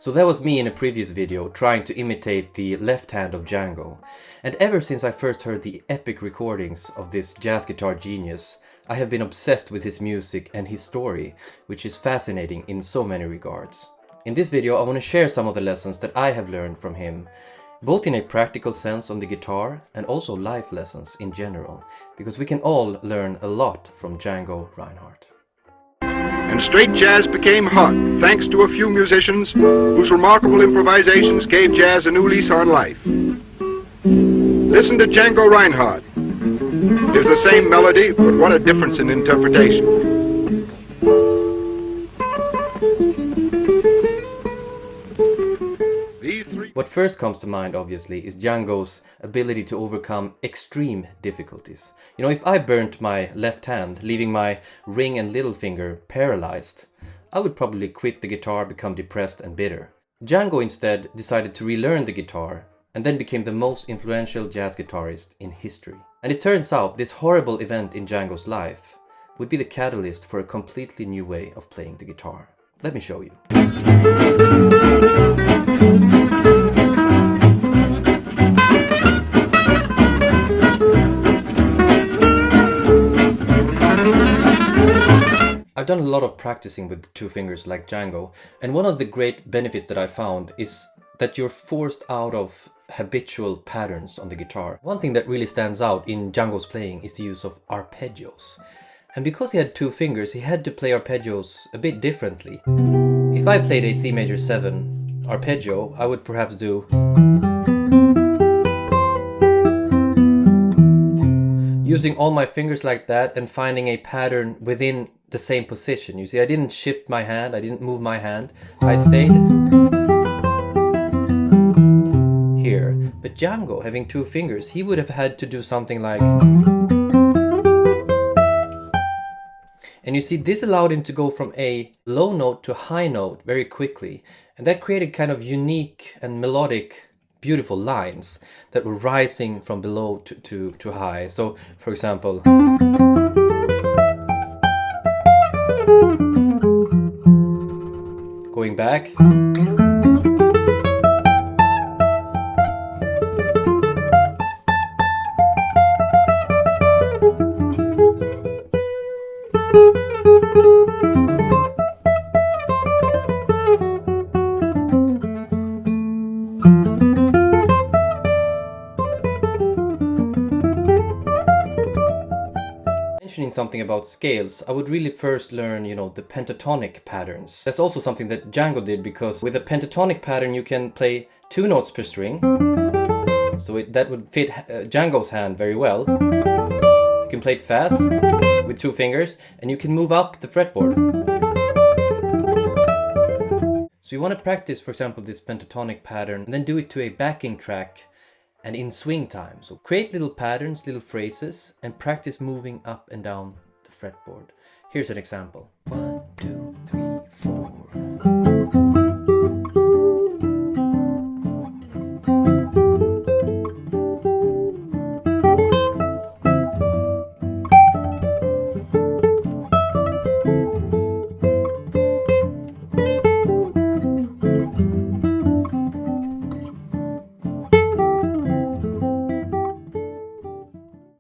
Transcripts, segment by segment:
So that was me in a previous video trying to imitate the left hand of Django. And ever since I first heard the epic recordings of this jazz guitar genius, I have been obsessed with his music and his story, which is fascinating in so many regards. In this video I want to share some of the lessons that I have learned from him, both in a practical sense on the guitar and also life lessons in general, because we can all learn a lot from Django Reinhardt. And straight jazz became hot, thanks to a few musicians whose remarkable improvisations gave jazz a new lease on life. Listen to Django Reinhardt. It's the same melody, but what a difference in interpretation. What first comes to mind, obviously, is Django's ability to overcome extreme difficulties. You know, if I burnt my left hand, leaving my ring and little finger paralyzed, I would probably quit the guitar, become depressed and bitter. Django instead decided to relearn the guitar and then became the most influential jazz guitarist in history. And it turns out this horrible event in Django's life would be the catalyst for a completely new way of playing the guitar. Let me show you. I've done a lot of practicing with two fingers like Django, and one of the great benefits that I found is that you're forced out of habitual patterns on the guitar. One thing that really stands out in Django's playing is the use of arpeggios. And because he had two fingers, he had to play arpeggios a bit differently. If I played a C major 7 arpeggio, I would perhaps do using all my fingers like that and finding a pattern within the same position. You see, I didn't shift my hand, I didn't move my hand, I stayed here. But Django, having two fingers, he would have had to do something like... And you see, this allowed him to go from a low note to a high note very quickly. And that created kind of unique and melodic, beautiful lines that were rising from below to high. So, for example... Going back. Something about scales, I would really first learn, the pentatonic patterns. That's also something that Django did, because with a pentatonic pattern you can play 2 notes per string. So that would fit Django's hand very well. You can play it fast with 2 fingers and you can move up the fretboard. So you want to practice, for example, this pentatonic pattern and then do it to a backing track and in swing time. So create little patterns, little phrases, and practice moving up and down the fretboard. Here's an example. 1, 2, 3, 4.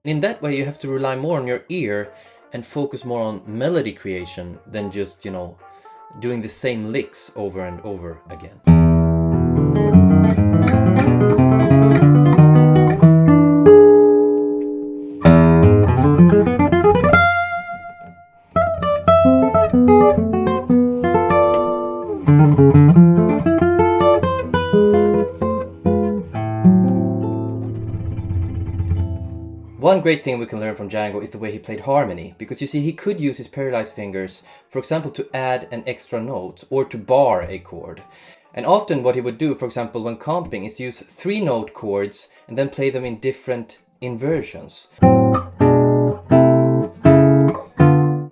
In that way you have to rely more on your ear and focus more on melody creation than just, doing the same licks over and over again. One great thing we can learn from Django is the way he played harmony, because you see, he could use his paralyzed fingers, for example, to add an extra note or to bar a chord. And often what he would do, for example, when comping, is to use 3-note chords and then play them in different inversions. For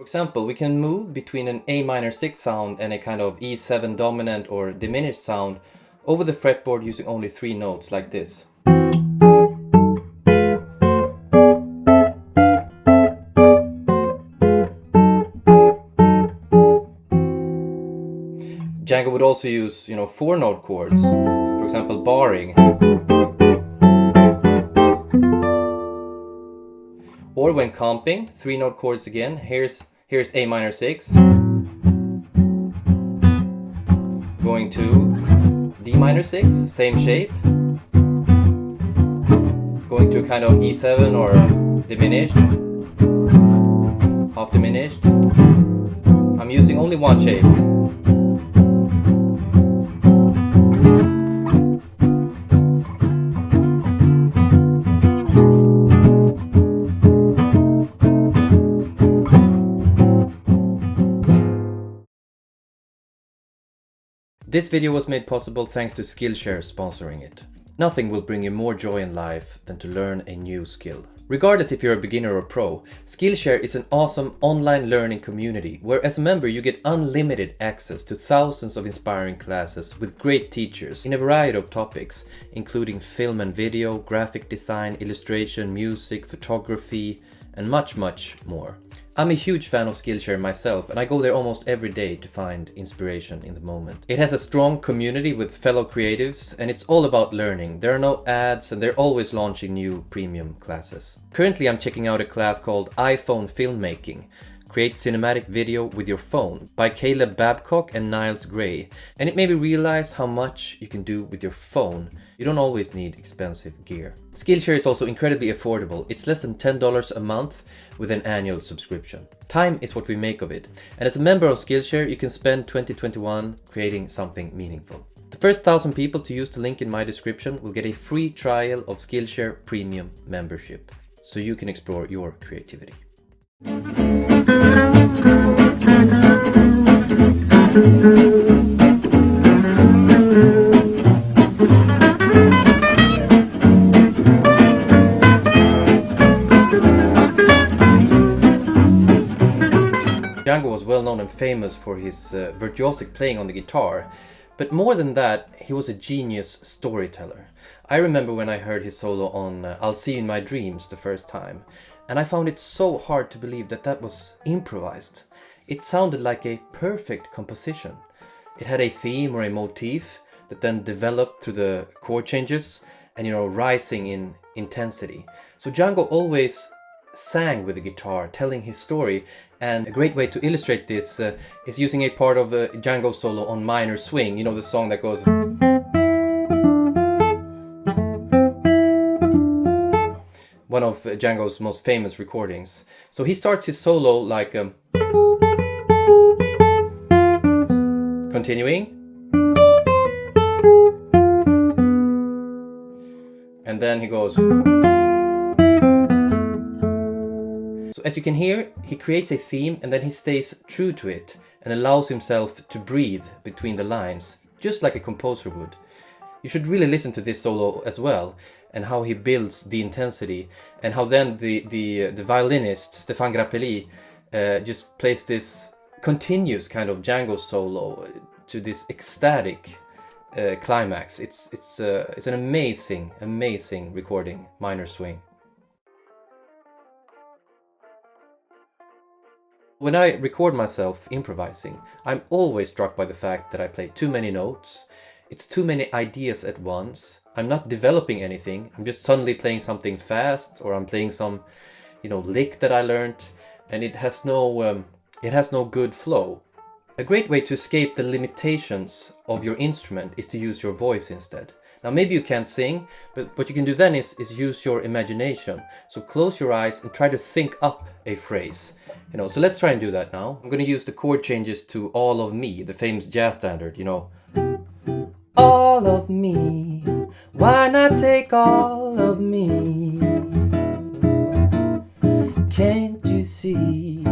example, we can move between an A minor 6 sound and a kind of E7 dominant or diminished sound over the fretboard using only 3 notes like this. Django would also use, 4-note chords, for example, barring. Or when comping, 3-note chords again. Here's A minor 6. Going to D minor 6, same shape. Going to kind of E7 or diminished, half diminished. I'm using only one shape. This video was made possible thanks to Skillshare sponsoring it. Nothing will bring you more joy in life than to learn a new skill. Regardless if you're a beginner or pro, Skillshare is an awesome online learning community where as a member you get unlimited access to thousands of inspiring classes with great teachers in a variety of topics, including film and video, graphic design, illustration, music, photography, and much more. I'm a huge fan of Skillshare myself, and I go there almost every day to find inspiration in the moment. It has a strong community with fellow creatives, and it's all about learning. There are no ads, and they're always launching new premium classes. Currently I'm checking out a class called iPhone Filmmaking. Create Cinematic Video with Your Phone by Caleb Babcock and Niles Gray. And it made me realize how much you can do with your phone. You don't always need expensive gear. Skillshare is also incredibly affordable. It's less than $10 a month with an annual subscription. Time is what we make of it. And as a member of Skillshare, you can spend 2021 creating something meaningful. The first 1,000 people to use the link in my description will get a free trial of Skillshare Premium membership, so you can explore your creativity. Django was well known and famous for his virtuosic playing on the guitar, but more than that, he was a genius storyteller. I remember when I heard his solo on I'll See You in My Dreams the first time, and I found it so hard to believe that that was improvised. It sounded like a perfect composition. It had a theme or a motif that then developed through the chord changes and, rising in intensity. So Django always sang with the guitar, telling his story, and a great way to illustrate this is using a part of Django's solo on Minor Swing, the song that goes... One of Django's most famous recordings. So he starts his solo like... continuing. And then he goes... So as you can hear, he creates a theme and then he stays true to it and allows himself to breathe between the lines, just like a composer would. You should really listen to this solo as well, and how he builds the intensity, and how then the violinist Stéphane Grappelli just plays this continuous kind of Django solo to this ecstatic climax. It's an amazing recording, Minor Swing. When I record myself improvising, I'm always struck by the fact that I play too many notes. It's too many ideas at once. I'm not developing anything. I'm just suddenly playing something fast, or I'm playing some, lick that I learned, and it has no good flow. A great way to escape the limitations of your instrument is to use your voice instead. Now maybe you can't sing, but what you can do then is use your imagination. So close your eyes and try to think up a phrase. So let's try and do that now. I'm going to use the chord changes to All of Me, the famous jazz standard, All of me, why not take all of me? Can't you see,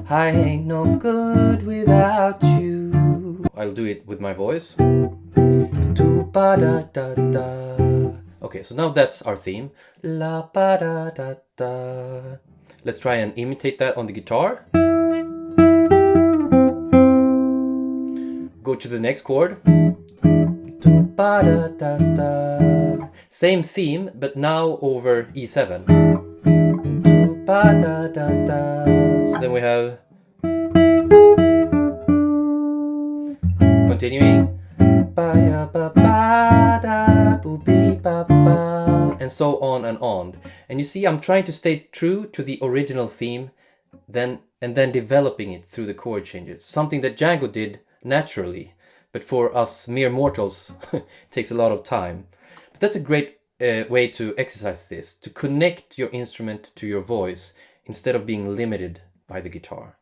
I ain't no good without you. I'll do it with my voice. Okay, so now that's our theme. La ba da da da. Let's try and imitate that on the guitar. Go to the next chord. Same theme, but now over E7. So then we have continuing. And so on and on. And you see, I'm trying to stay true to the original theme, then developing it through the chord changes. Something that Django did naturally, but for us mere mortals, it takes a lot of time. But that's a great way to exercise this, to connect your instrument to your voice instead of being limited by the guitar.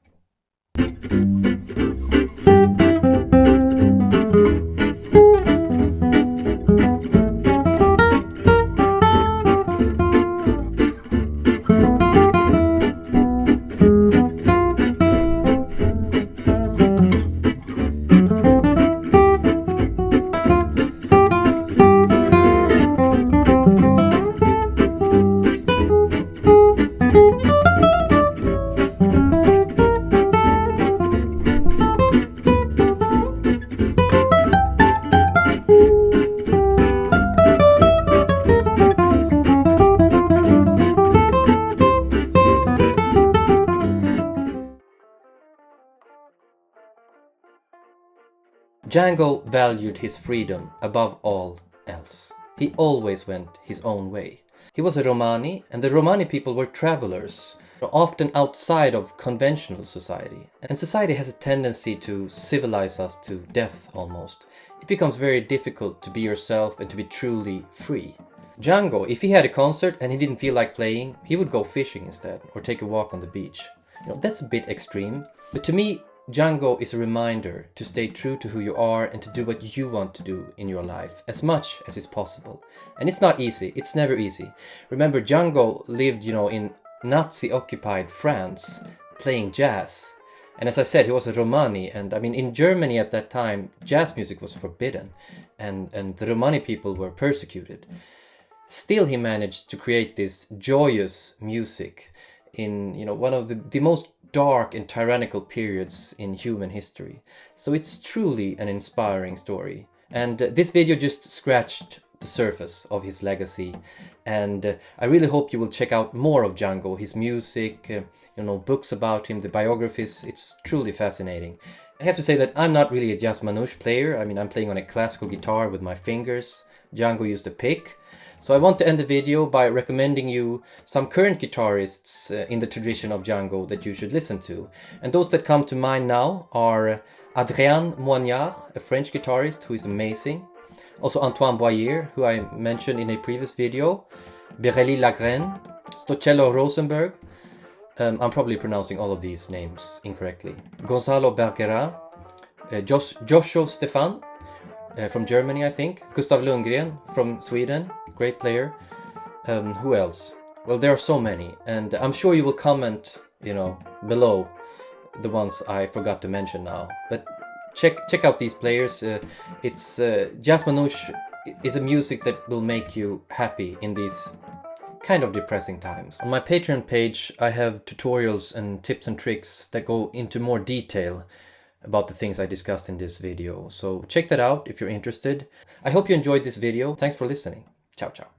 Django valued his freedom above all else. He always went his own way. He was a Romani, and the Romani people were travelers, often outside of conventional society. And society has a tendency to civilize us to death almost. It becomes very difficult to be yourself and to be truly free. Django, if he had a concert and he didn't feel like playing, he would go fishing instead, or take a walk on the beach. That's a bit extreme, but to me, Django is a reminder to stay true to who you are and to do what you want to do in your life as much as is possible. And it's not easy. It's never easy. Remember, Django lived, in Nazi-occupied France playing jazz. And as I said, he was a Romani. And I mean, in Germany at that time, jazz music was forbidden. And the Romani people were persecuted. Still, he managed to create this joyous music in, one of the most dark and tyrannical periods in human history. So it's truly an inspiring story. And this video just scratched the surface of his legacy. And I really hope you will check out more of Django, his music, books about him, the biographies. It's truly fascinating. I have to say that I'm not really a jazz manouche player. I mean, I'm playing on a classical guitar with my fingers. Django used a pick. So I want to end the video by recommending you some current guitarists in the tradition of Django that you should listen to. And those that come to mind now are Adrien Moignard, a French guitarist who is amazing. Also Antoine Boyer, who I mentioned in a previous video. Birelli Lagrène, Stocello Rosenberg. I'm probably pronouncing all of these names incorrectly. Gonzalo Bergera, Joshua Stefan from Germany, I think. Gustav Lundgren from Sweden, great player. Who else? Well, there are so many, and I'm sure you will comment, below the ones I forgot to mention now. But check out these players. It's jazz manouche is a music that will make you happy in these kind of depressing times. On my Patreon page, I have tutorials and tips and tricks that go into more detail about the things I discussed in this video. So check that out if you're interested. I hope you enjoyed this video. Thanks for listening. Ciao, ciao.